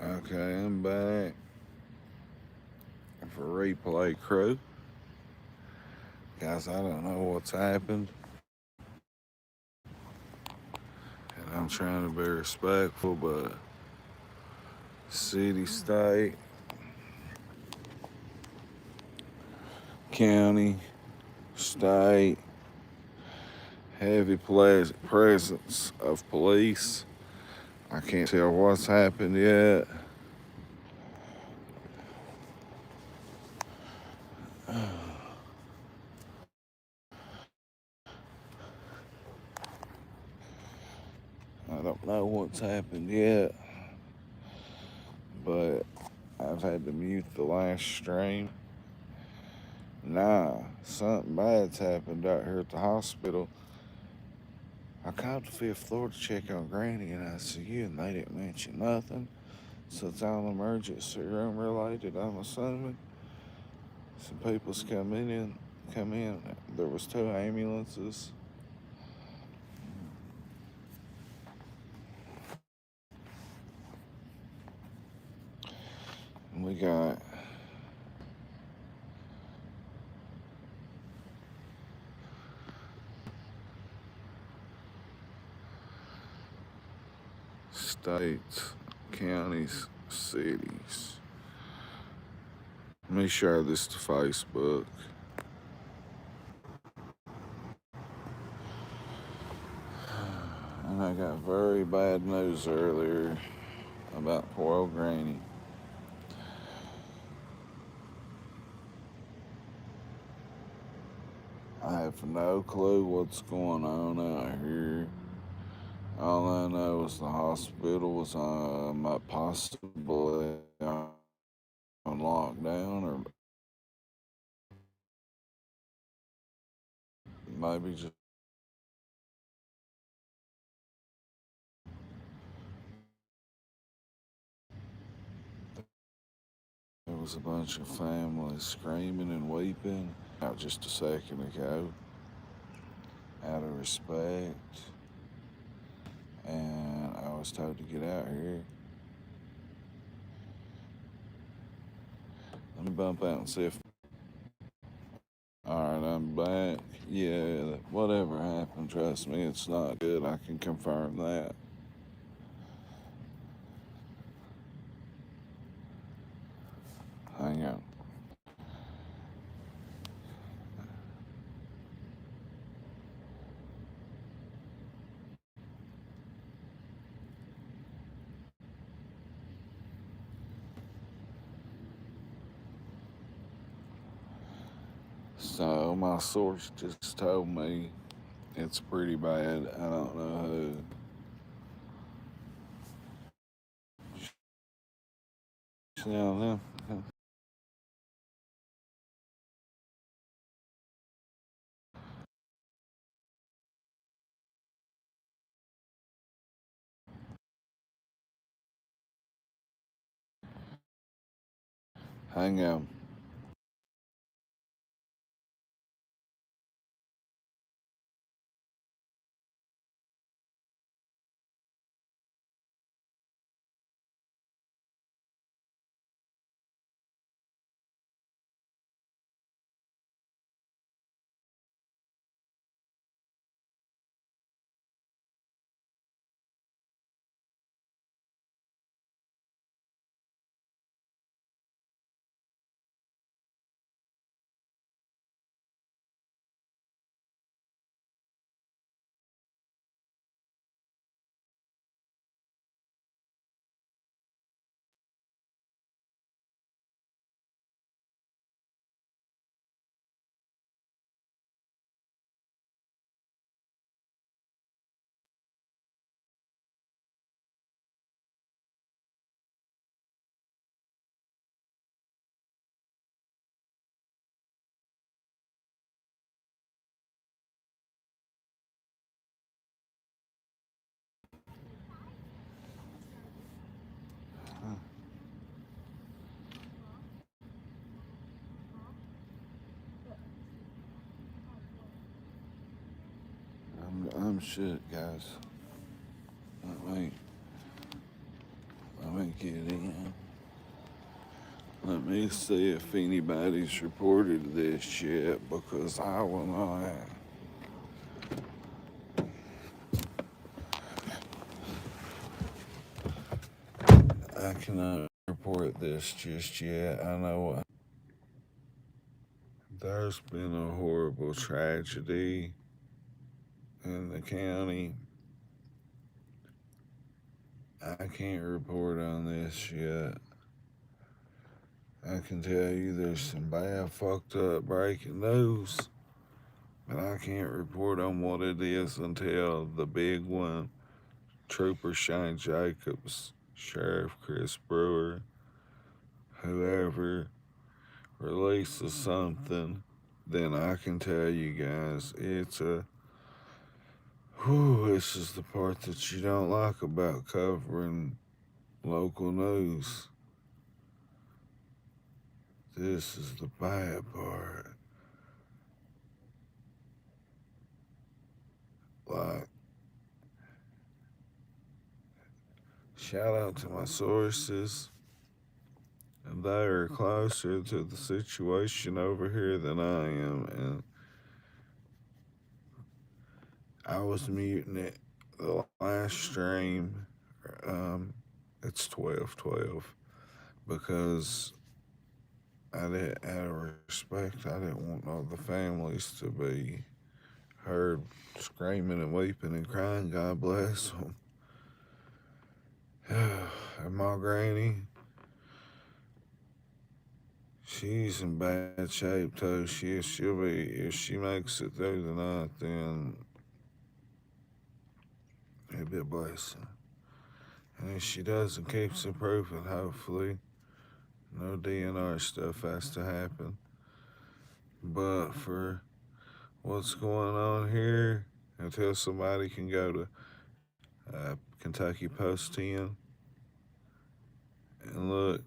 Okay, I'm back for replay crew. Guys, I don't know what's happened, and I'm trying to be respectful, but city, state, county, state, heavy presence of police. I can't tell what's happened yet. I don't know what's happened yet, but I've had to mute the last stream. Nah, something bad's happened out here at the hospital. I called the fifth floor to check on Granny in ICU, and they didn't mention nothing. So it's all emergency room related, I'm assuming. Some people's come in. There was 2 ambulances. And we got states, counties, cities. Let me share this to Facebook. And I got very bad news earlier about poor old Granny. I have no clue what's going on out here. All I know is the hospital was possibly on lockdown, or maybe just there was a bunch of families screaming and weeping out just a second ago out of respect. And I was told to get out here. Let me bump out and see if. Alright, I'm back. Yeah, whatever happened, trust me, it's not good. I can confirm that. Hang on. So, my source just told me it's pretty bad. I don't know who. Yeah, hang on. I'm shit, guys. I mean, get in. Let me see if anybody's reported this yet because I will not. I cannot report this just yet. I know there's been a horrible tragedy in the county. I can't report on this yet. I can tell you there's some bad, fucked up breaking news, but I can't report on what it is until the big one. Trooper Shane Jacobs, Sheriff Chris Brewer, whoever releases something, then I can tell you guys this is the part that you don't like about covering local news. This is the bad part. Like, shout out to my sources. And they are closer to the situation over here than I am. And I was muting it the last stream. It's 12:12 because I didn't, out of respect, I didn't want all the families to be heard screaming and weeping and crying. God bless them. And my granny, she's in bad shape too. She'll be, if she makes it through the night, then it'll be a blessing. And if she doesn't, keeps improving. Hopefully, no DNR stuff has to happen. But for what's going on here, until somebody can go to Kentucky Post 10 and look,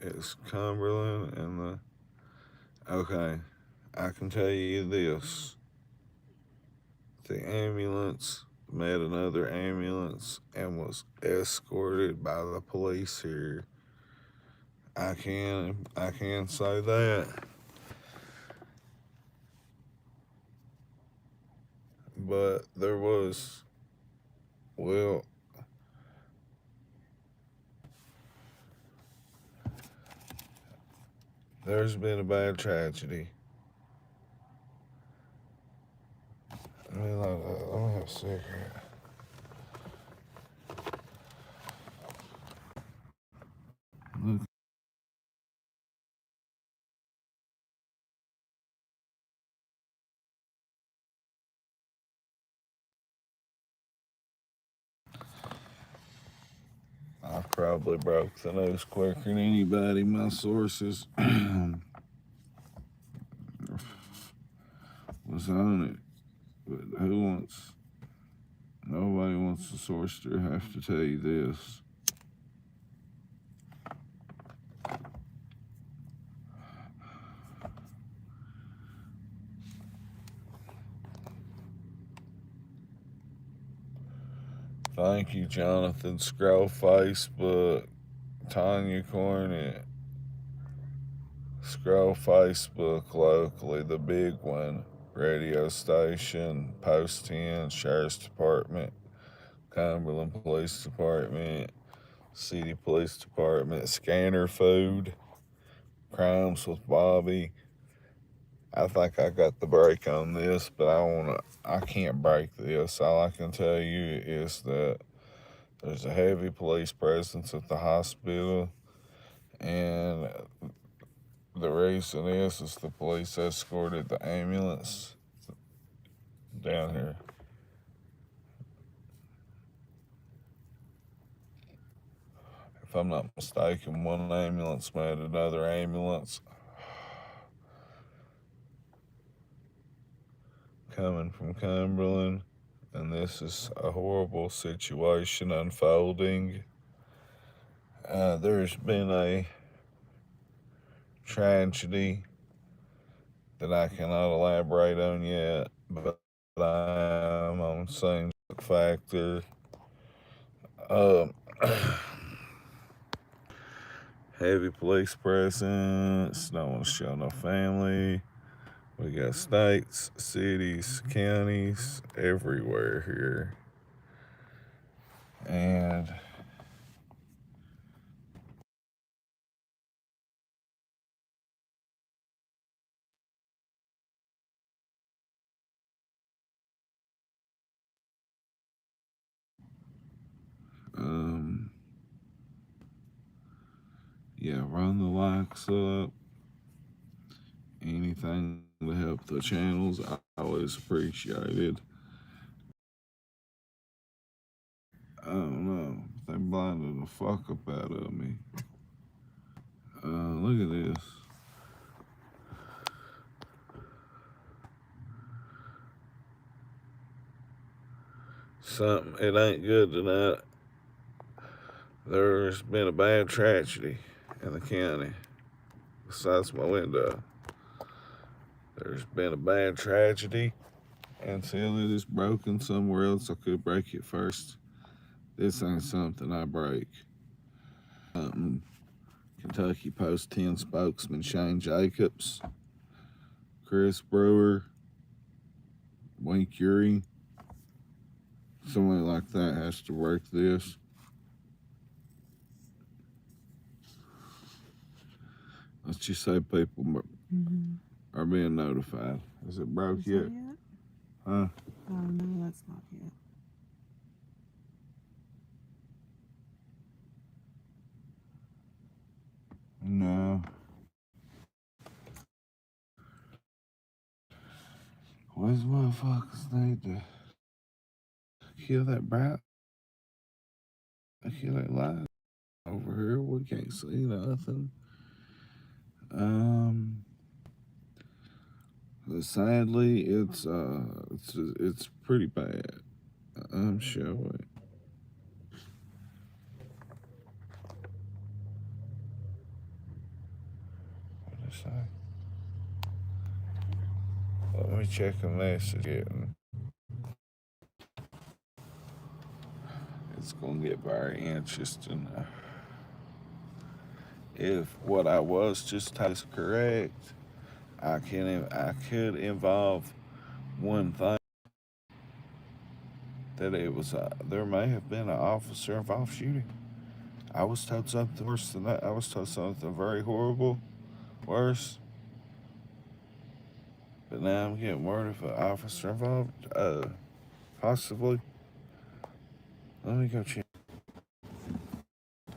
it's Cumberland and okay, I can tell you this. The ambulance met another ambulance and was escorted by the police here. I can say that. But well, there's been a bad tragedy. Let me have a cigarette. Look. I probably broke the news quicker than anybody. My sources was on it. But nobody wants the source to have to tell you this. Thank you, Jonathan Scroll Facebook, Tanya Cornett. Scroll Facebook locally, the big one. Radio station, Post 10, Sheriff's Department, Cumberland Police Department, City Police Department, Scanner Food, Crimes with Bobby. I think I got the break on this, but I can't break this. All I can tell you is that there's a heavy police presence at the hospital, and the reason is the police escorted the ambulance down here. If I'm not mistaken, one ambulance met another ambulance coming from Cumberland, and this is a horrible situation unfolding. There's been a tragedy that I cannot elaborate on yet, but I am on same factor. Heavy police presence. Don't want to show no family. We got states, cities, counties everywhere here. And um, yeah, run the likes up. Anything to help the channels, I always appreciate it. I don't know. They blinded the fuck up out of me. Look at this. Something, it ain't good tonight. There's been a bad tragedy in the county. Besides my window, there's been a bad tragedy. Until it is broken somewhere else, I could break it first. This ain't something I break. Kentucky Post 10 spokesman Shane Jacobs, Chris Brewer, Wayne Curie, somebody like that has to work this. Let's just say people are being notified. Is it broke yet? Huh? Oh, no, that's not yet. No. These motherfuckers need to kill that brat. Kill that light. Over here, we can't see nothing. Sadly, it's pretty bad. I'm sure. What did it say? Let me check a message. It's gonna get very interesting. If what I was just told is correct, I could involve one thing that it was there may have been an officer involved shooting. I was told something worse than that. I was told something very horrible, worse. But now I'm getting word of an officer involved, possibly. Let me go check.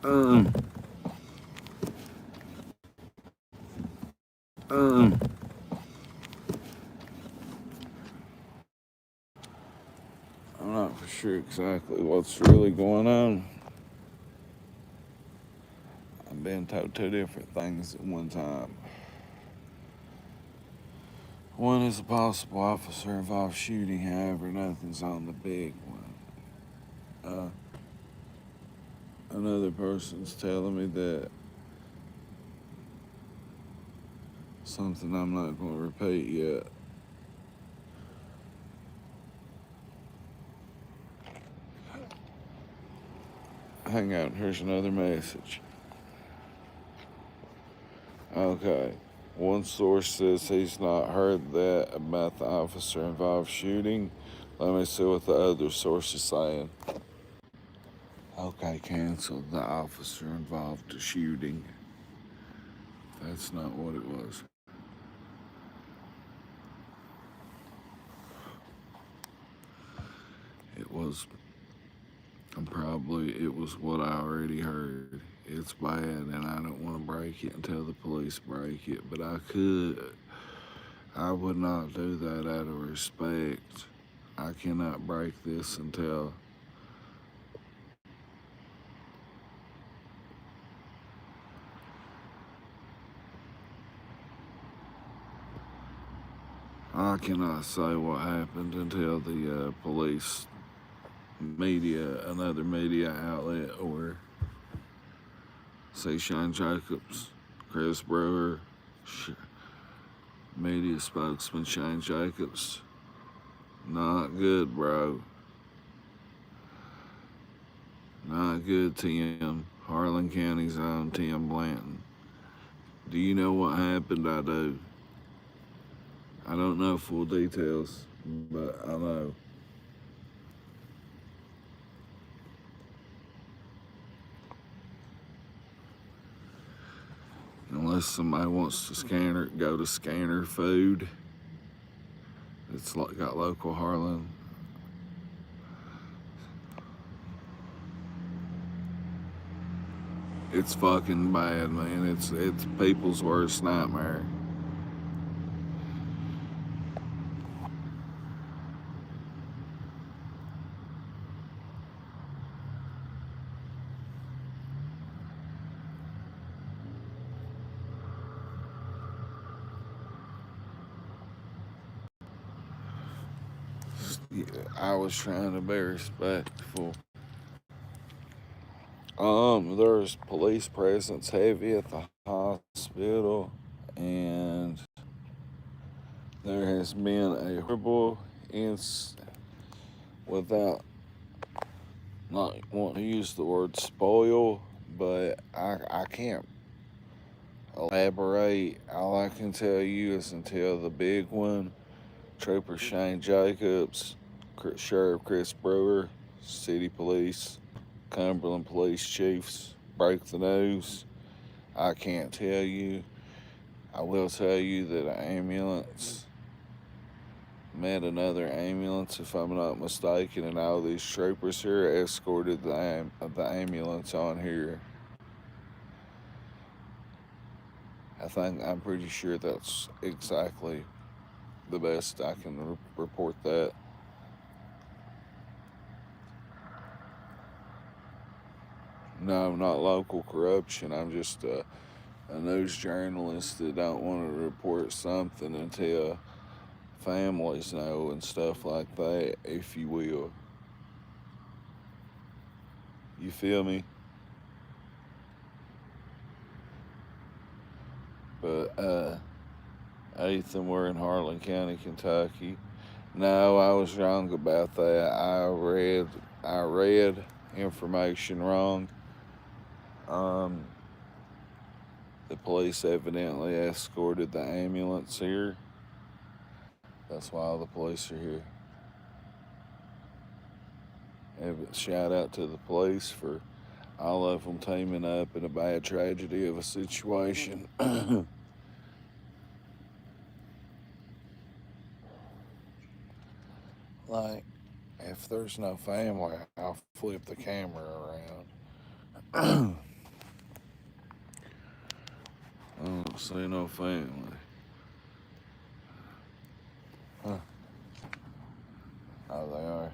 Um, um, I'm not for sure exactly what's really going on. I've been told two different things at one time. One is a possible officer involved shooting, however, nothing's on the big one. Another person's telling me that something I'm not going to repeat yet. Hang on, here's another message. Okay. One source says he's not heard that about the officer involved shooting. Let me see what the other source is saying. Okay, cancel the officer involved the shooting. That's not what it was. It was it was what I already heard. It's bad and I don't want to break it until the police break it, but I would not do that out of respect. I cannot break this until I cannot say what happened until the police media, another media outlet, or say Shane Jacobs, Chris Brewer, media spokesman Shane Jacobs. Not good, bro. Not good, Tim. Harlan County's own Tim Blanton. Do you know what happened? I do. I don't know full details, but I know. Unless somebody wants to scanner, go to Scanner Food. It's like got local Harlan. It's fucking bad, man. It's people's worst nightmare. Yeah, I was trying to be respectful. There's police presence heavy at the hospital, and there has been a horrible incident without not wanting to use the word spoil, but I can't elaborate. All I can tell you is until the big one, Trooper Shane Jacobs, Sheriff Chris Brewer, City Police, Cumberland Police Chiefs break the news. I can't tell you. I will tell you that an ambulance met another ambulance, if I'm not mistaken, and all these troopers here escorted the ambulance on here. I'm pretty sure that's exactly the best I can report that. No, not local corruption. I'm just a news journalist that don't want to report something until families know and stuff like that, if you will. You feel me? But Ethan, we're in Harlan County, Kentucky. No, I was wrong about that. I read information wrong. Um, the police evidently escorted the ambulance here. That's why all the police are here. Shout out to the police for all of them teaming up in a bad tragedy of a situation. Like, if there's no family, I'll flip the camera around. I don't see no family. Huh. Oh, they are.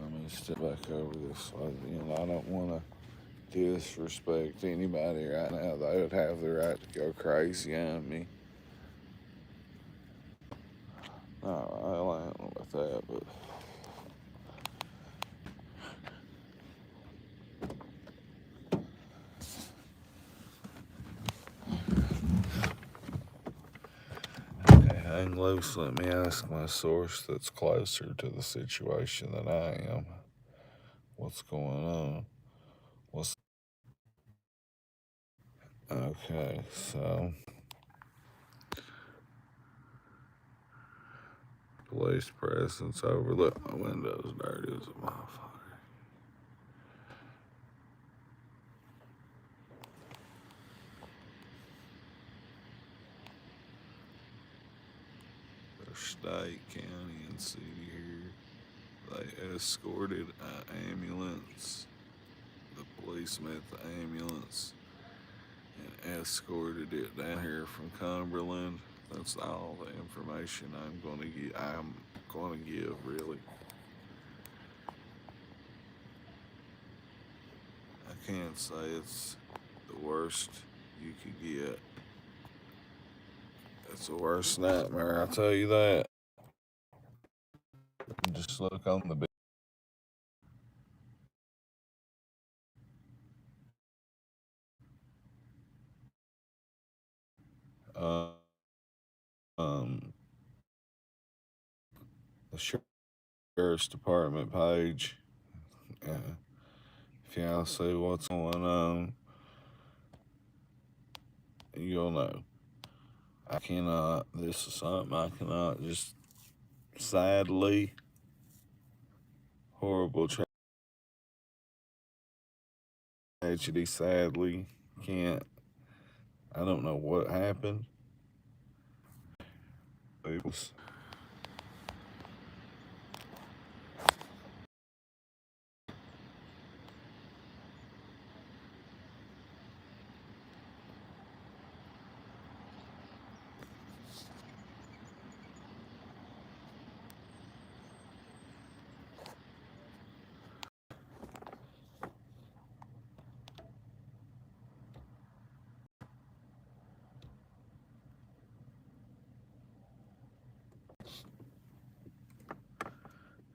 Let me step back over this way. I don't want to disrespect anybody right now. They would have the right to go crazy on me. No, I ain't with that, but okay, hang loose. Let me ask my source that's closer to the situation than I am. What's going on? What's okay? So, police presence overlook my windows dirty as a motherfucker. There's state, county, and city here. They escorted an ambulance. The police met the ambulance and escorted it down here from Cumberland. That's all the information I'm going to give, really. I can't say it's the worst you could get. It's the worst nightmare, I'll tell you that. Just look on the uh, um, the sheriff's department page. Uh, Okay, I'll say what's going on. You'll know. This is something I cannot just sadly, horrible tragedy, sadly, can't, I don't know what happened.